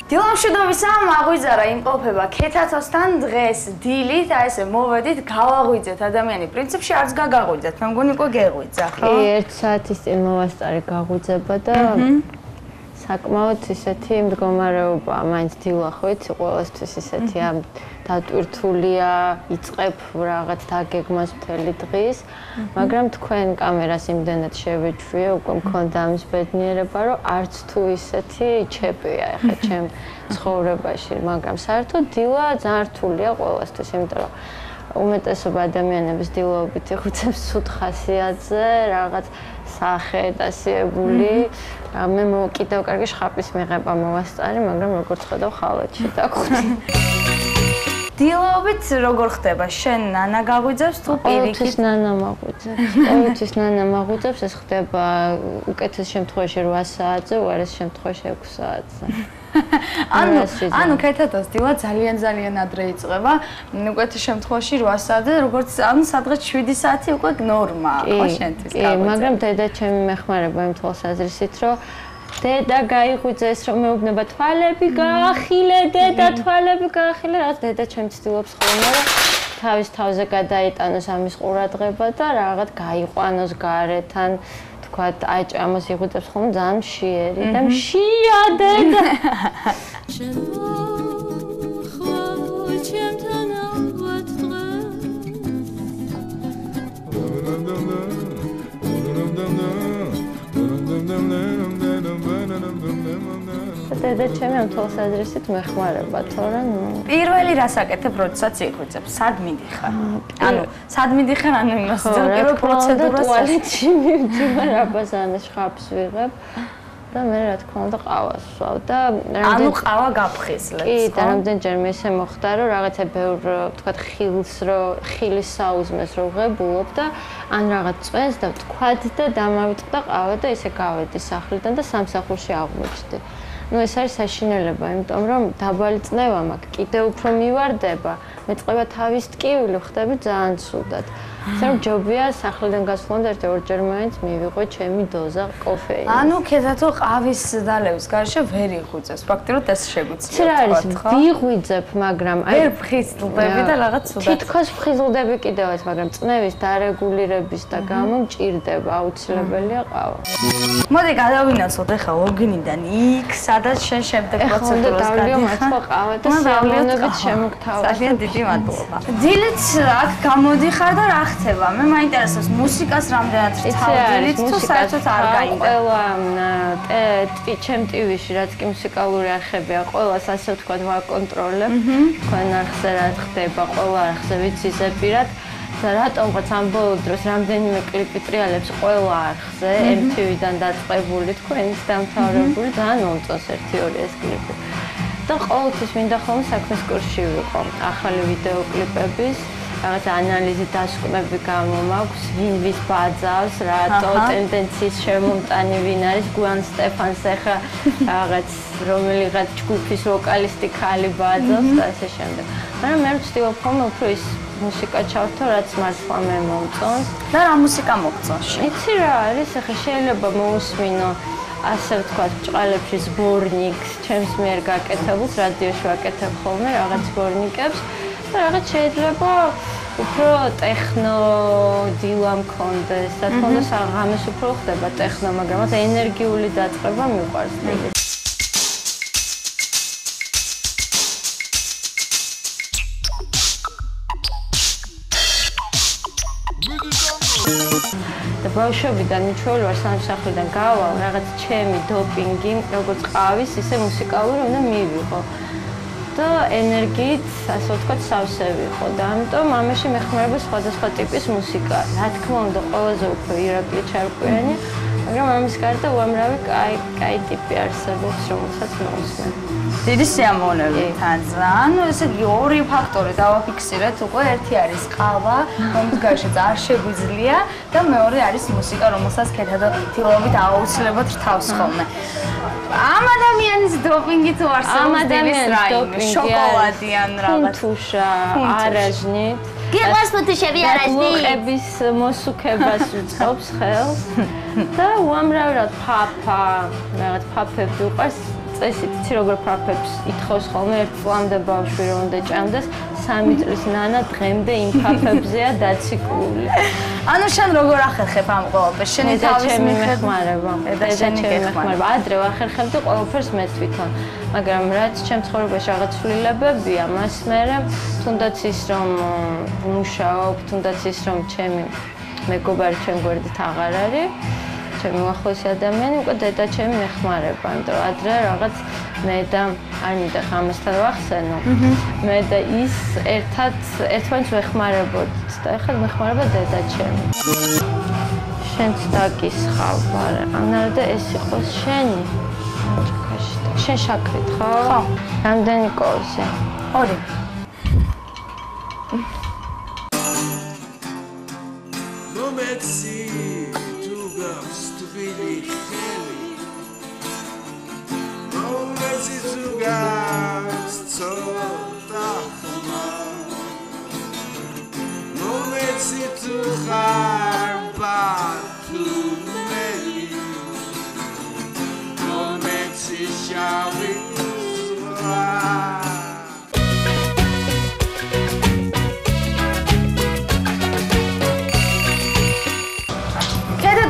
დილამშვიდობისა მაღვიძარა იმყოფება ქეთათოსთან დღეს დილით აი ესე მოვედით გავაღვიძეთ ადამიანი პრინციპში არც გაგაღვიძეთ მე მგონი უკვე გეღვიძა ხო? კი 1 საათის წინ მოვასწარე გაღვიძება და საკმაოდ ისეთი მდგომარეობა მაინც დილა ხო იცი ყოველთვის ისეთი დატვირთულია იწყებ რაღაც დაგეგმას მთელი დღის მაგრამ თქვენ კამერას იმდენად შევეჩვიე უკვე მქონდა ამის ბედნიერება რომ არც თუ ისეთი ჩეპია ეხა ჩემ ცხოვრებაში მაგრამ საერთოდ დილა ძალიან რთულია ყოველთვის იმიტომ რომ უმეტესობა ადამიანების დილაობით იხუცებს ცუდ ხასიათზე რაღაც სახე დასიებული მე კიდევ კარგი შხაპის მიღება მოვასწარი მაგრამ როგორც ხედავ ხალათში დაგხვდი დილაობით როგორ ხდება? შენ ნანა გაღვიძებს თუ პირიქით? ყოველთვის ნანა მაღვიძებს, ეს ხდება უკეთეს შემთხვევაში 8 საათზე, უარეს შემთხვევაში 6 საათზე. ანუ ქეთათოს დილა ძალიან ადრე იწყება, უკეთეს შემთხვევაში 8 საათზე, როგორც ანუ სადღაც 7 საათი უკვე ნორმაა, ხო შენთვის გაღვიძება. კი, მაგრამ დედა ჩემი მეხმარება იმ თვალსაზრისით, რომ დედა გაიღვიძეს რომ მეუბნება თვალები გაახილე დედა თვალები გაახილე რაც დედა ჩემს ცდილობს ხოლმე რომ თავის თავზე გადაიტანოს ამის ყურადღება და რაღაც გაიყვანოს გარეთან თქვათ აჭამოს იღვიძებს ხოლმე ძალიან მშიერი და მშია დედა დედა ჩემი ამ თვალსაზრისით მეხმარება, თორემ პირველი რას აკეთებ, როდესაც იღვიძებ? სად მიდიხარ? ანუ სად მიდიხარ, ანუ იმას პირველ პროცედურას ტუალეტში მივდივარ, აბაზანის შხაპს ვიღებ და მე რა თქმა უნდა ყავას ვსვავ და ანუ ყავა გაფხიზლებს, ხო? კი, და რამდენჯერმე ისე მოხდა, რომ რაღაცა ბევრ, თქვათ, ხილის საუზმეს რო ვღებულობ და ან რაღაც წვენს და ვთქვათ და დამავიწყდა ყავა და ისე გავედი სახლიდან და სამსახურში აღმოჩნდი. ну ეს არის საშინელება, იმიტომ რომ დაბალი წნევა მაქვს, კიდევ უფრო მივარდება, მეწყება თავის ტკივილი, ხდები ძალიან ცუდად. სამ ჯობია სახლიდან გასვლამდე ერთ-ორჯერ მაინც მივიღო ჩემი დოზა კოფეინის. ანუ ქეთათო ყავის დალევის გარშე ვერ იღვიძებს, ფაქტობრივად ეს შეგვიძლია. რა არის? ვიღვიძებ, მაგრამ აი ვერ ფხიზლდები და რაღაც ცუდად. თითქოს ფხიზლდები კიდევაც, მაგრამ წნევის დარეგულირების და გამო მჭირდება, აუცილებელია ყავა. მოდი გადავინაცვლოთ ახლა ლოგინიდან იქ, სადაც შენ შემდეგ პროცედურას გადიხარ ყავა და სიამოვნებით შემოგთავაზე. ძალიან დიდი მადლობა. დილით აქ გამოდიხარ და რა ხდება? მე მაინტერესებს მუსიკას რამდენად თავდილით თუ საერთოდ არ გაინდა. ყველა ჩემ ტივიში რაც კი მუსიკალური არხებია, ყველას ასე ვთქვათ ვაკონტროლებ. თქვენ არხზე რა ხდება, ყველა არხზე ვიცი ზეპირად. და რატომღაც ამ ბოლო დროს რამდენიმე კლიპი ტრიალებს ყველა არხზე, MTV-დან დაწყებული, თქვენის დამთავრებული, ძალიან მომწონს 1-2 ეს კლიპი. და ყოველთვის მინდა ხოლმე საქმის კურსში ვიყო, ახალი ვიდეო კლიპების, რაღაც ანალიზი დასკვნები გამომაქვს, ვინ ვის ბაძავს, რატო ტენდენციის შემომტანი ვინ არის, გუან სტეფანს ახლა რაღაც რომელიღაც ჯგუფის ვოკალისტი ხალი ბაძავს და ასე შემდეგ. მაგრამ მე ვცდილობ ხოლმე უფრო ის მუსიკა ჩავთო, რაც მართლა მე მომწონს. და რა მუსიკა მოგწონს? იცი რა არის, ახლა შეიძლება მოусმინო ასე ვთქვათ, ჭყალებში ზბორნიკს, ჩემს მიერ გაკეთებულს, რადიოში ვაკეთებ ხოლმე რაღაც ზბორნიკებს და რაღაც შეიძლება უფრო ტექნო დილა მქონდეს, და თქო და საღამოს უფრო ხდება ტექნო, მაგრამ ეს ენერგიული დაწყება მიყვარს დილით. და ბავშვობიდან მიჩვეული ვარ სამსახლიდან გავალ რაღაც ჩემი დოპინგი როგორც ყავის ისე მუსიკალური უნდა მივიღო და ენერგიით ასე ვთქვათ სავსე ვიყო და ამიტომ ამაში მეხმარება სხვადასხვა ტიპის მუსიკა რა თქმა უნდა ყველაზე უფრო ირაკლი ჩარკვიანი მაგრამ ამის გარდა უამრავი კაი ტიპი არსებობს რომელსაც მოვუსმენ დიდი სიამოვნებით ანუ ესე იგი ორი ფაქტორი დავაფიქსირეთ უკვე ერთი არის ყავა რომლის გარშეც არ შეგვიძლია და მეორე არის მუსიკა რომელსაც ქეთათობით აუცილებლად რთავს ხოლმე ამ ადამიანის დოპინგი თუ არსებობს დილის რაიმე შოკოლადი ან რაღაც თუშა არაჟნით გიყვარს ფუთუშები არაჟნით მოყების მოსუქებას უწყობს ხელს და უამრავად ფაფა რაღაც ფაფები უყარს წესით, იცი როგორ ფაფებს ითხოვს ხოლმე ერთ წლამდე ბავშვი რომ უნდა ჭამდეს, 3 წლის ნანა დღემდე იმ ფაფებზეა დაციკლული. ანუ შენ როგორ ახერხებ ამ ყველაფერს? შენი თავის მეხმარება. მეხმარება. ადრე ვახერხებდი ყველაფერს მე თვითონ. მაგრამ რაც ჩემ ცხოვრებაში რაღაც ცვლილებებია, მას მერე თუნდაც ის რომ მუშაობ, თუნდაც ის რომ ჩემი მეგობარი ჩემ გვერდით აღარ არის, ჩემი უახლოესი ადამიანი უკვე დედა ჩემი მეხმარება, იმიტომ რომ ადრე რაღაც მე და ანიტა ხამასთან ვახსენო. მე და ის ერთმანეთს ვეხმარებოდით და ეხლა მეხმარება დედა ჩემი. შენც დაკისხავ, მაგრამ და ეს იყოს შენი. შენ შაქრით, ხო? ხო. რამდენი კორზე? 2.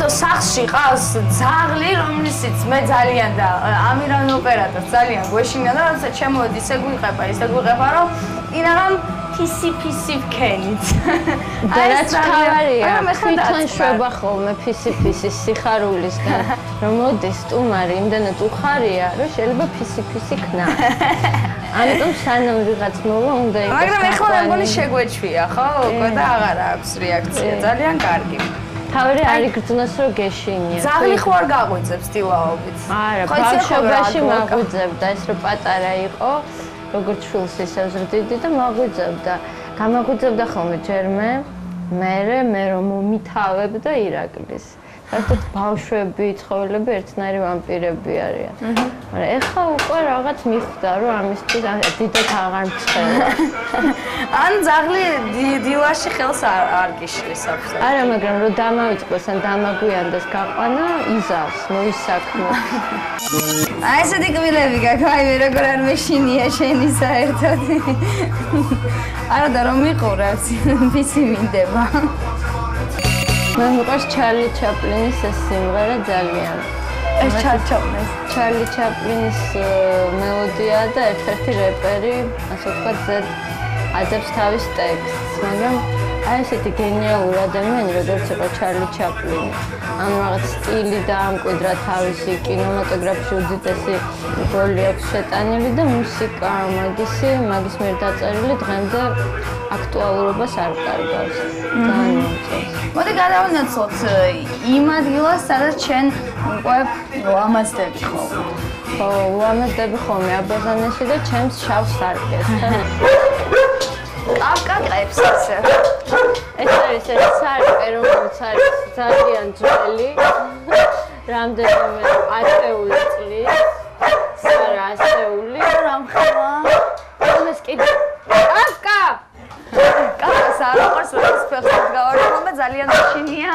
სახში ყავს ძაღლი, რომლისიც მე ძალიან და ამირან ოპერატორს ძალიან გვეშინა და როდესაც შემოვედი, ისე გვიყება, რომ ინაღამ ფისი ვქენით. და რაც თავარია, თვითონ შვება ხოლმე ფისი სიხარულისგან, რომ მოდის სტუმარი, იმდანაც უხარია, რომ შეიძლება ფისი ქნა. ამიტომ სანამ ვიღაც მოვა, უნდა იყოს. მაგრამ ეხლა მეგონი შეგვეჩვია, ხო? უკვე და აღარ აქვს რეაქცია, ძალიან კარგი. თავი არ იგრძნოს რომ გეშინია. ძაღლი ხო არ გაღვიძებს დილაობით? არა, ბავშვობაში მაღვიძებდა, ეს რომ პატარა იყო, როგორც შვილს ისე ზრდიდი და მაღვიძებდა. გამაღვიძებდა ხოლმე ჯერ მე რომ მომითავებ და ირაკლის. საერთოდ ბავშვები, ცხოველები ერთნაირი ვამპირები არიან. მაგრამ ეხლა უკვე რაღაც მიხვდა რომ ამისთვის დიდად აღარ მცხელა. ან ძაღლი დილაში ხელს არ გიშლის აქვს. არა, მაგრამ რომ დამავიწყოს ან დამაგვიანდეს გაყვანა, იზავს, მოისაქმო. აი ესეთი კბილები გაქვს, აი როგორ არ მეშინია შენი საერთოდ. არა და რომ მიყურებს, ფისი მინდება. მე მიყვარს ჩარლი ჩაპლინის ეს სიმღერა ძალიან. ეს ჩარლი ჩაპლინის მელოდია და ერთ-ერთი რეპერი, ასე ვთქვათ, აძებს თავის ტექსტს, მაგრამ აი ესეთი გენიალური ადამიანი, როგორც იყო ჩარლი ჩაპლინი. ანუ რაღაც სტილი დაამკვიდრა თავისი, კინემატოგრაფში უდიდესი როლი აქვს შეტანილი და მუსიკა მაგის მიერ დაწერილი დღემდე აქტუალურობას არ კარგავს. ძალიან მომწონს. მოდი გადავინაცვლოთ იმ ადგილას, სადაც შენ უკვე ლამაზდები ხოლმე. ხო, ლამაზდები ხოლმე აბაზანეში და ჩემს შავ სარკეს. აკაკრებს ესე. ეს არის სარკე, რომელიც არის ძალიან ძველი. რამდენიმე ათეული წლის. არა, ასეული. რამხელა? ეს კიდე აკა! კაკას არ აყარს როგორც ფეხით გავარდნობა ძალიან მაშინია.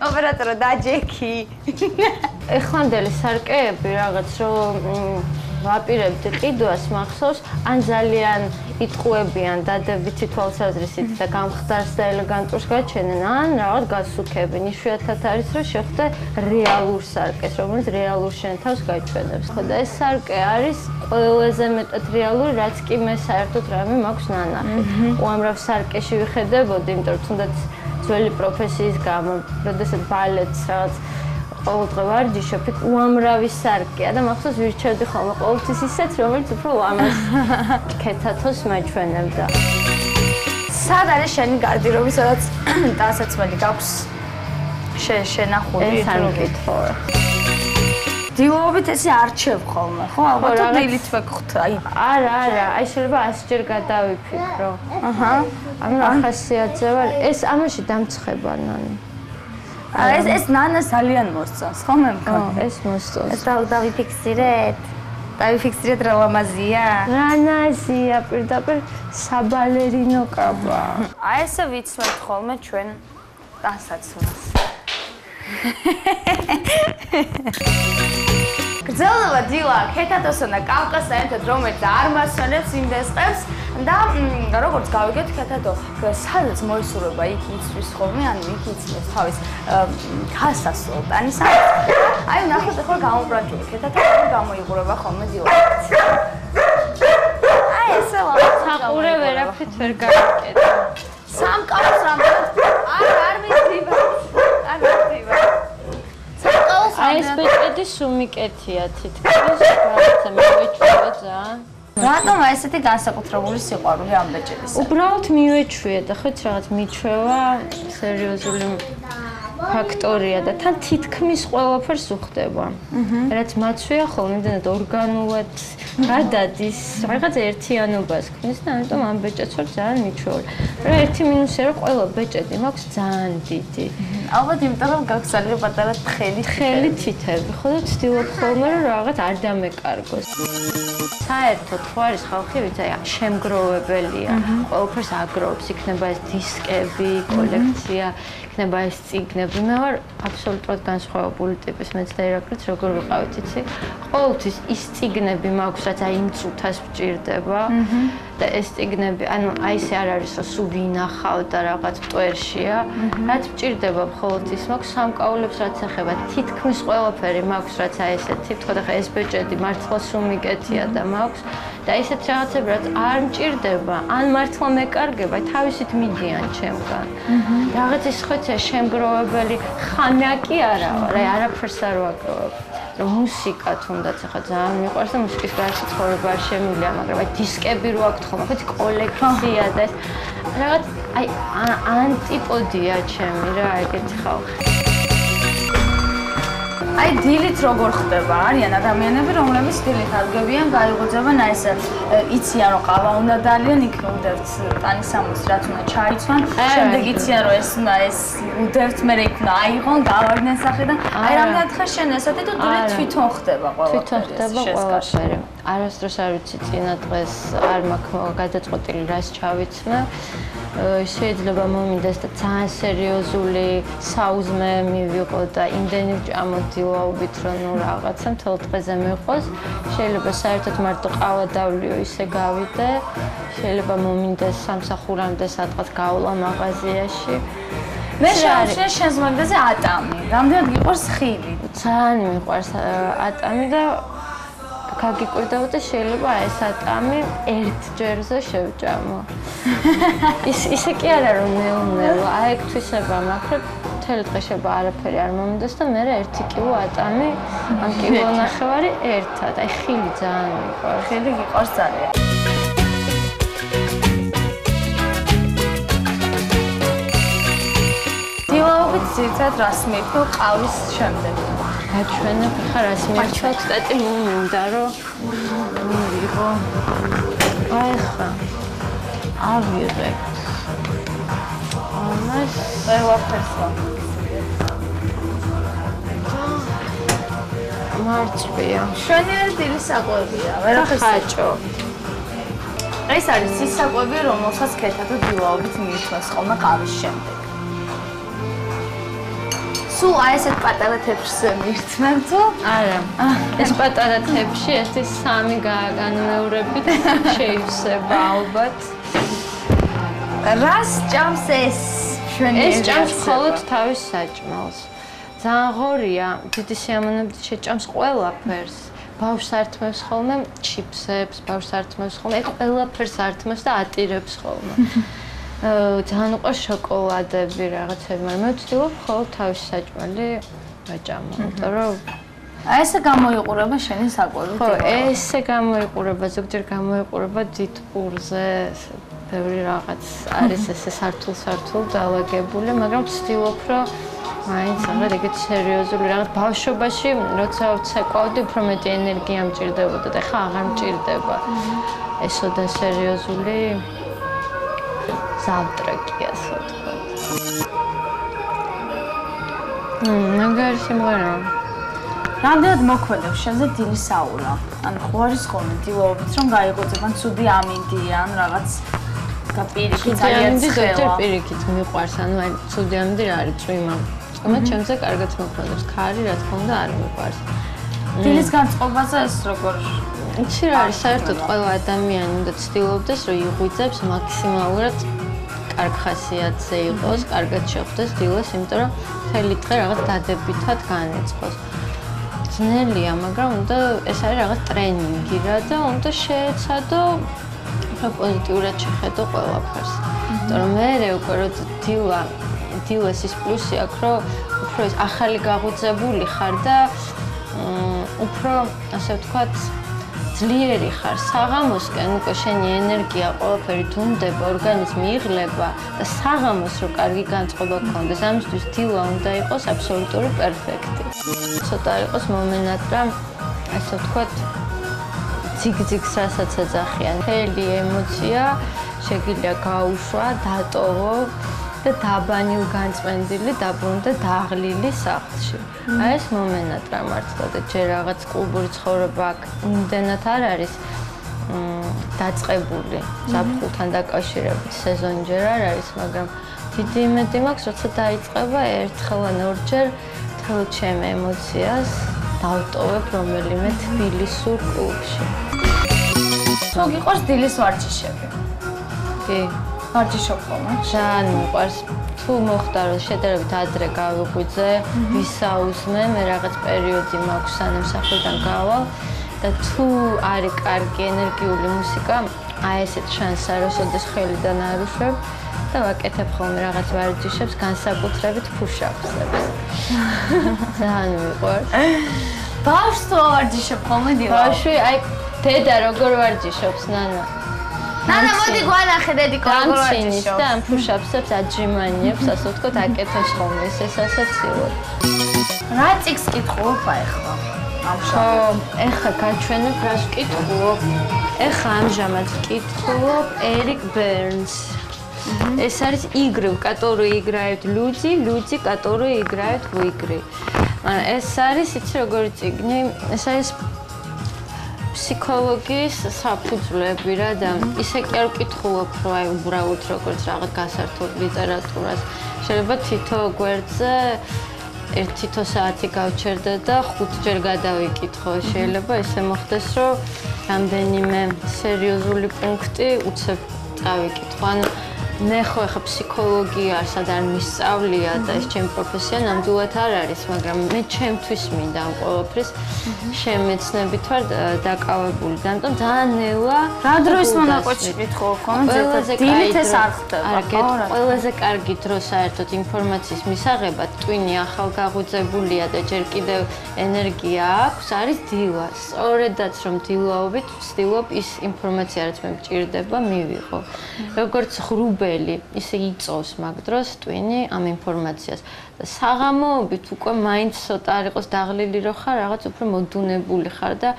ოპერატორო დაჯექი. ეხლანდელი სარკეები რაღაც რომ ვაპირებდი ყიდვას მახსოვს, ან ძალიან იტყუებიან დადებითი თვალსაზრისით და გამხდარს და ელეგანტურს გაჩენენ, ან რაღაც გასუქებენ. იშვიათად არის რომ შეხვდე რეალურ სარკეს, რომელიც რეალურ შენ თავს გაჩვენებს. ხო და ეს სარკე არის ყველაზე მეტად რეალური, რაც კი მე საერთოდ რამე მაქვს ნანახი. უამრავ სარკეში ვიხედებოდი, იმიტომ რომ თუნდაც ძველი პროფესიის გამო, როდესაც ბალეტს რაღაც ყოველდღე ვარჯიშობ, უამრავი სარკეა და მახსოვს ვირჩევდი ხოლმე ყოველთვის ისეთ, რომელიც უფრო ლამაზ ქეთათოს მაჩვენებდა. სად არის შენი გარდირობი, სადაც დასაცმელი გაქვს შენახული? ეს არ მკითხავ. დილობით ესე არჩევ ხოლმე, ხო? ალბათ დილით ვეკხვთ, აი. არა, აი შეიძლება 100-ჯერ გადავიფიქრო. აჰა. ანუ ახასიათზე ვარ, ეს ამაში დამცხება ნანი. ეს ნანას ძალიან მოსწონს, ხო მე მგონი? ეს მოსწონს. ეს დავიფიქსირეთ. დავიფიქსირეთ რა ლამაზია. რანაზია, პირდაპირ საბალერინო კაბა. აი ესე ვიცნობთ ხოლმე ჩვენ დასაცმელს. გრძელდება დილა ქეთათოსთან და კავკასთან ერთად, რომელიც არ მასვენებს იმდესყებს და როგორც გავიგეთ, ქეთათო სადაც მოისურვება, იქ იცვის ხოლმე, ანუ იქ იცნობს თავის ხასას სულტანის. აი, ნახოთ ახლა გამობრანჭული ქეთათო გამოიყურება ხოლმე დილას. აი, ესე საყურე ვერაფრით ვერ გავიკეთე. სამკაულს რამდენად არ მიდივა. არ მიდივა. სამკაულს აი ეს ბეჭედი სუმიკეთია თითქმის, რაღაცა მივეჩვია ძალიან. რატომ ესეთი განსაკუთრებული სიყვარული ამ ბეჭედის? უბრალოდ მივეჩვია და ხო რაღაც მიჩვევა სერიოზული ფაქტორია და თან თითქმის ყველაფერს უხდება. რაც მაცვია ხოლმე იმდენად ორგანულად გადადის, რაღაც ერთიანობას ქმნის და ამიტომ ამ ბეჭედს ვარ ძალიან მიჩვეული. რა ერთი მინუსია რომ ყველა ბეჭედი მაქვს ძალიან დიდი. ალბათ იმიტომ რომ გაქვს ძალიან პატარა თხელი თითები, ხო და ვცდილობ ხოლმე რომ რაღაც არ დამეკარგოს. საერთოდ ხო არის ხალხი, ვიც აი შემგროვებელია. ყველაფერს აგროვებს, იქნება ეს დისკები, კოლექცია, იქნება ეს წიგნები. მე ვარ აბსოლუტურად განსხვავებული ტიპის, მეც და ირაკლიც როგორ ვიყავით, იცი? ყოველთვის ის წიგნები მაქვს, რაც აი იმ წუთას ვჭირდება. და ეს წიგნები, ანუ აი ესე არ არის, რომ სულ ვინახავ და რაღაც მტვერშია. რაც ვჭირდება მხოლოდ ის მაქვს სამკაულებს, რაც ეხება თითქმის ყველაფერი მაქვს, რაც აი ესეთი, თქვა და ხა ეს ბეჭედი მართლა სუმიკეთია და მაქვს და ისეთ რაღაცები, რაც არ მჭირდება, ან მართლა მეკარგება, თავისით მიდიან ჩემგან. რაღაც ის ხოცა შემგროვებელი ხანაკი არა ვარ, აი არაფერს არ ვაგროვებ. რომ მუსიკა თუნდაც ახლა ძალიან მიყვარს და მუსიკის გარშე ცხოვრება არ შემიძლია, მაგრამ აი დისკები რო აქვთ ხოლმე, ხო კოლექცია და ეს რაღაც აი ანტიპოდია ჩემი რა ეგეთი ხალხი. აი დილით როგორ ხდება? არიან ადამიანები, რომლებიც დილით ადგებიან, გაიღოძებენ აი ეს იციან რომ ყავა უნდა დალიან, იქ უნდათ ტანისამოსი რაც უნდა ჩაიცვან, შემდეგ იციან რომ ეს უნდა ეს უდევთ, მე იქ უნდა აიღონ, გავარდნენ სახედან. აი რამდენად ხარ შენ ესეთი და დილით თვითონ ხდება ყველაფერი. თვითონ ხდება ყველაფერი. არასდროს არ ვიცი წინა დღეს არ მაქვს გადაწყვეტილი რას ჩავიცმე. შეიძლება მომინდეს და ძალიან სერიოზული საუზმე მივიღო და იმდენი ამოდილაობით რომ ნუ რაღაცა მთელ დღეზე მიყვოს. შეიძლება საერთოდ მარტო ყავა დავლიო ისე გავიდე. შეიძლება მომინდეს სამსახურამდე სადღაც გავლა მაღაზიაში. მე შევშე შენს მაგაზე ატამი. რამდენად გიყვარს ხილი? ძალიან მიყვარს ატამი და გაგიკვირდა და შეიძლება ეს ატამი ერთ ჯერზე შევჭამო. ისე კი არა რომ ნელ-ნელა, აი ეგ თვისება მაქვს, რომ მთელი დღე შეიძლება არაფერი არ მომინდეს და მე ერთი კილო ატამი, ან კილო ნახევარი ერთად. აი ხილი ძალიან მიყვარს. ხილი გიყვარს ძალიან. დილაობით ძირითადად რას მივიქო ყავის შემდეგ? აჩვენებ ხა რას მივიქო, სტატი მინდა რომ მივიღო. აი ხა ავიღებ. ამას ყველაფერს მარწვია. შვენიერი დილის საკვებია, ვერაფერს ხაჭო. ეს არის ის საკვები, რომელსაც ქეთათო დილაობით მიითმოს ხოლმე ყავის შემდეგ. სულ აი ესეთ პატარა თეფშზე მირთმევ თუ? არა. ეს პატარა თეფში ერთი 3 განმეორებით შეივსება ალბათ. რას ჭამს ეს? ეს ჭამს მხოლოდ თავის საჭმელს. ძალიან ღორია, დიდი სიამოვნებით შეჭამს ყველაფერს. ბავშვს ართმევს ხოლმე ჩიპსებს, ბავშვს ართმევს ხოლმე, ყველაფერს ართმევს და ატირებს ხოლმე. ძალიან უყვარს შოკოლადები რაღაცები, მაგრამ მე ვცდილობ ხოლმე თავის საჭმელი ვაჭამო, იმიტომ რომ აი ესე გამოიყურება შენი საკვები. ხო, ესე გამოიყურება, ზოგჯერ გამოიყურება დიდპურზე, ბევრი რაღაც არის ესე სართულ დალაგებული, მაგრამ ვცდილობ რომ მაინც რაღაც ეგეთი სერიოზული რაღაც ბავშვობაში, როცა ვცეკვავდი, უფრო მეტი ენერგია მჭირდებოდა და ხა აღარ მჭირდება. ესოდა სერიოზული ზავტრაკია, ასე ვთქვათ. მაგარი სიმღერა. რამდენად მოქმედებს შენზე დილის საულა? ან ხო არის ხოლმე დილაობით რომ გაიღოძებან ცუდი ამინდია, ან რაღაც და პირიქით ძალიან ცხელა. ზოგჯერ პირიქით მიყვარს, ანუ აი ცუდი ამინდი რა არის წვიმა. წვიმა ჩემზე კარგად მოქმედებს. ქარი რა თქმა უნდა არ მიყვარს. დილის განწყობაზე ეს როგორ იცი რა არის საერთოდ ყველა ადამიანი უნდა ცდილობდეს რომ იღვიძებს მაქსიმალურად კარგ ხასიათზე იყოს, კარგად შეხვდეს დილას, იმიტომ რომ მთელი დღე რაღაც დადებითად განეწყოს. ძნელია, მაგრამ უნდა ეს არის რაღაც ტრენინგი რა და უნდა შეეცადო პოზიტიურად შეხედო ყველაფერს. იმიტომ რომ მე უკვე რო დილას ის პლუსი აქვს, რომ უფრო ეს ახალი გაღვიძებული ხარ და უფრო ასე ვთქვათ ძლიერი ხარ საღამოსკენ უკვე შენი ენერგია ყველაფერი თუნდება, ორგანიზმი იღლება და საღამოს რო კარგი განწყობა გქონდეს, ამისთვის დილა უნდა იყოს აბსოლუტური პერფექტი. ცოტა იყოს მომენატრა, ასე ვთქვათ, ძიგ-ძიგს რასაც ეძახიან. მთელი ემოცია შეგიძლია გაუშვა, დატოვო და დაბანილ განწმენდილი დაბრუნდა დაღლილი სახლში. აი ეს მომენატრა მართლა და ჯერ რაღაც კლუბური ცხოვრება აქ იმდენად არ არის დაწყებული ზაფხულთან დაკავშირებით სეზონჯერ არ არის, მაგრამ დიდი იმედი მაქვს, როცა დაიწყება ერთხელ ან ორჯერ მთელ ჩემ ემოციას დავტოვებ რომელიმე თბილისურ კლუბში. თუ გიყვარს დილის ვარჯიშები? კი. ვარჯიშობ ხოლმე? ძალიან მიყვარს. თუ მოხდა რომ შედარებით ადრე გავიღვიძე, ვისაუზმე, მე რაღაც პერიოდი მაქვს სანამ სახლიდან გავალ და თუ არის კარგი ენერგიული მუსიკა, აი ესეთ შანსია რომ სოდეს ხელიდან არ უშვებ და ვაკეთებ ხოლმე რაღაც ვარჯიშებს, განსაკუთრებით push-ups-ებს. ძალიან მიყვარს. ბავშვს თუ ვარჯიშობ ხოლმე დილა? ბავშვი, აი დედა როგორ ვარჯიშობს, ნანა? ნანა, მოდი გვანახე დედიკო როგორ ვარჯიშობს. და ამ push-ups-ებს აჯიმანიებს, ასე ვთქვათ, აკეთებს ხოლმე ეს ასაცილოდ. რა წიგს კითხულობ ახლა? ეხლა გაჩვენებ რას ვკითხულობ. ეხლა ამჟამად ვკითხულობ ერიკ ბერნს. ეს არის игры, в которые играют люди, люди, которые играют в игры. ეს არის იცი როგორი წიგნი? ეს არის ფსიქოლოგიის საფუძვლები რა და ისე კი არ ვკითხულობ, რომ აი უბრალოდ როგორც რაღაც გასართულ ლიტერატურას. შეიძლება თითო გვერდზე თითო საათი გავჩერდე და 5 ჯერ გადავიკითხო. შეიძლება ისე მოხდეს, რომ რამდენიმე სერიოზული პუნქტი უცებ წავიკითხო. ანუ მე ხო ახლა ფსიქოლოგია სადარ მისწავლია და ეს ჩემი პროფესია ნამდვილად არ არის, მაგრამ მე ჩემთვის მინდა ამ ყველაფრის შემეცნებით ვარ დაკავებული. ამიტომ ძალიან ნელა რა დროს მონაკვეთში კითხულობ ხოლმე? დილით ეს არ ხდება. ყველაზე კარგი დრო საერთოდ ინფორმაციის მისაღებად ტვინი ახალ გაღვიძებულია და ჯერ კიდევ ენერგია აქვს, არის დილა. სწორედაც რომ დილაობით ვცდილობ ის ინფორმაცია რაც მე მჭირდება მივიღო. როგორც ღრუბელი ისე იწოვს მაგ დროს ტვინი ამ ინფორმაციას. და საღამოობით უკვე მაინც ცოტა არ იყოს დაღლილი რო ხარ, რაღაც უფრო მოდუნებული ხარ და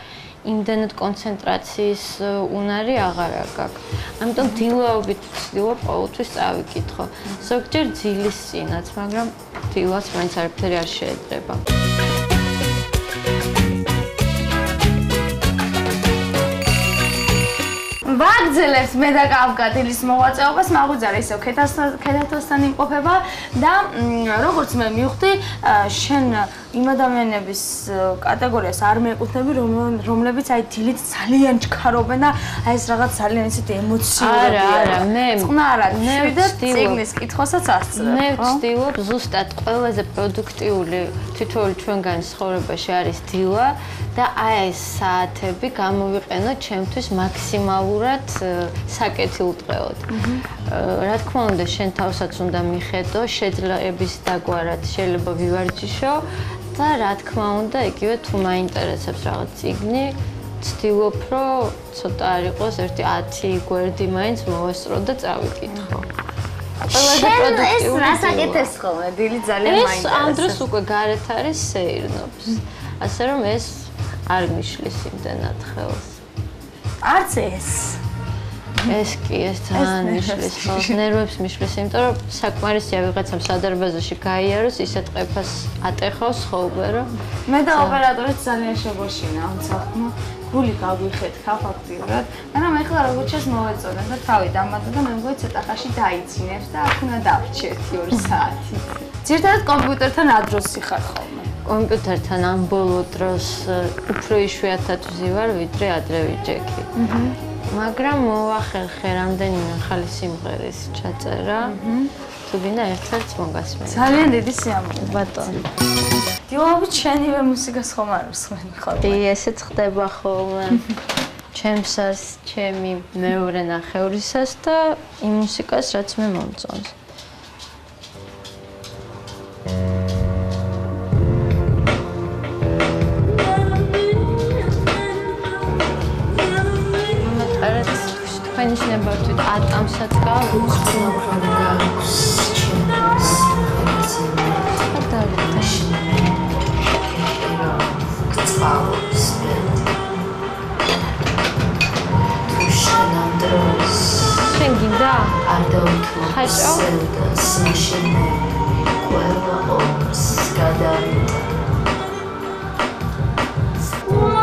იმდენად კონცენტრაციის უნარი აღარ გაქვს. ამიტომ დილაობით ვცდილობ ყოველთვის წავიკითხო. ზოგჯერ ძილის წინაც, მაგრამ დილას მაინც არაფერი არ შეედრება. ვაგრძელებთ მე და კავკა დილის მოღვაწეობას, მაგვიძარა ისევ ქეთათოსთან იმყოფება და როგორც მე მივხვდი, შენ იმ ადამიანების კატეგორიას არ მეეკუთვნები, რომლებიც აი დილით ძალიან ჩქარობენ და აი ეს რაღაც ძალიან ისეთი ემოციურია. არა, მე წყნარად შვიდად წიგნის კითხვასაც ასწრებ. მე ვცდილობ ზუსტად ყველაზე პროდუქტიული თითოეული ჩვენგანის ცხოვრებაში არის დილა და აი ეს საათები გამოვიყენო ჩემთვის მაქსიმალურად საკეთილდღეოდ. რა თქმა უნდა, შენ თავსაც უნდა მიხედო, შეძლების დაგვარად შეიძლება ვივარჯიშო და რა თქმა უნდა, იგივე თუ მაინტერესებს რაღაც წიგნი, ვცდილობ, რომ ცოტა არ იყოს ერთი 10 გვერდი მაინც მოვესწრო და წავიკითხო. ყველაზე პროდუქტიული. ეს რას აკეთებს ხოლმე? დილი ძალიან მაინტერესებს. ეს ამ დროს უკვე გარეთ არის სეირნობს. ასე რომ ეს არ მიშლის იმდენად ხელს. არც ეს. ეს კი, ეს ძალიან მიშლის ხელს, ნერვებს მიშლის, იმიტომ რომ საკმარისია ვიღაცამ სადარბაზოში გაიაროს, ისეთ ყეფას ატეხავს ხოლმე, რომ მე და ოპერატორიც ძალიან შეგოშინა ამ საქმე. გული გაგვიხეთქა ფაქტიურად. მაგრამ ეხლა როგორც ჩანს მოვეწოდე და თავი დამატა და მე მგონი ცოტა ხანში დაიცინებს და აქ უნდა დავრჩი 1-2 საათი. ძირითადად კომპიუტერთან ადროსი ხარ ხოლმე. კომპიუტერთან ამ ბოლო დროს უფრო იშვიათად ვზივარ, ვიდრე ადრე ვიჯექი. მაგრამ მოვახერხე რამდენიმე ახალი სიმღერის ჩაწერა. თუ გინდა ერთ-ერთს მოგასმენთ. ძალიან დიდი სიამოვნებაა. ბატონო. დილობით შენივე მუსიკას ხომ არ ვსმენი ხოლმე. დი, ესეც ხდება ხოლმე. ჩემსას, ჩემი მეორე ნახევრისას და იმ მუსიკას, რაც მე მომწონს. Конечно, тут атомсად შენ გინდა? ხაჭო?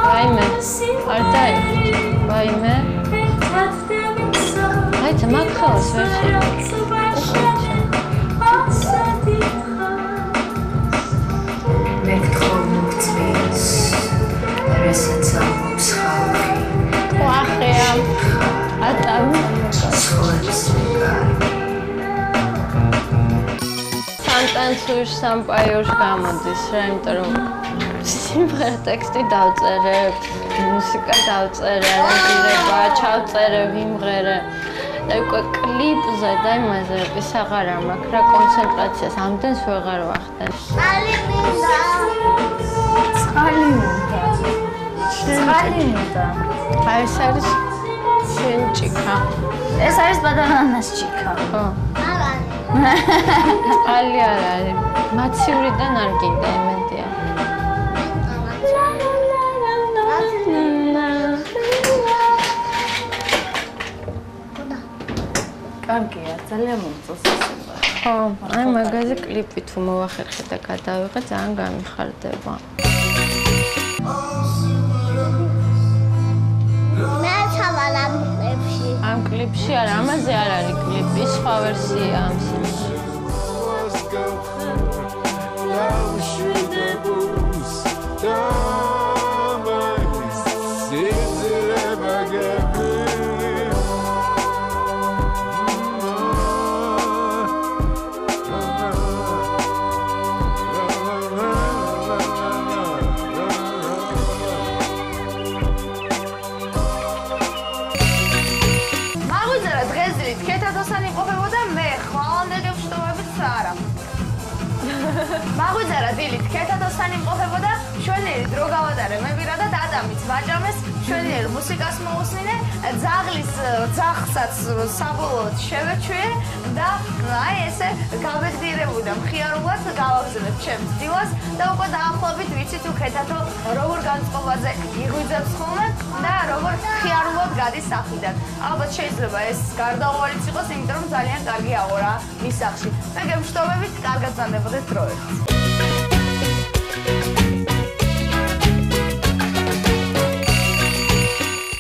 ვაიმე, არ დაი, ვაიმე. Hai, te mag chaos, weet je? Wachia, Adam. Santansush sampayush gamodzis, რა იმიტომ რომ სიმღერა ტექსტი დავწერე, მუსიკა დავწერე, არანჟირება, ჩავწერე, ვიმღერე. და უკვე კლიპზე და იმაზე ის აღარ მაქვს რა კონცენტრაციას ამდენს ვეღარ ვახდენ. წყალინდა. აი ეს არის შენ ჭიქა. ეს არის ბადანანას ჭიქა. ხო. წყალი არ არის. მაცივრიდან არ გინდა იმედია. კარგია, ძალიან მომწონს ეს სიმღერა. ხო, აი მაგაზე კლიპი თუ მოვახერხე და გადავიღე, ძალიან გამიხარდება. მე ჩავალ ამ კლიპში. ამ კლიპში არა, ამაზე არ არის კლიპი, სხვა ვერსია ამ სიმღერას. მაგვიძარა დილით ქეთათოსთან იმყოფებოდა, მშვენიერი დრო გავატარე მე ვირადად ადამის ვაჭამეს, მშვენიერი მუსიკას მოусმინე, ძაღლის ძაღლსაც საბოლოოდ შევეჩვიე და აი ესე გავეგდირებოდა მხიარულად გავაგზავნებ ჩემს დილას და უკვე დაახლოებით ვიცი თუ ქეთათო როგორ განწყობაზე იღვიძებს ხოლმე და როგორ მხიარულად გადის სახლიდან. ალბათ შეიძლება ეს გარდაუვალიც იყოს, იმიტომ რომ ძალიან კარგი აღორა მის სახლში. მე გემშვიდობებით, კარგად ზანდებოდეთ დროებით.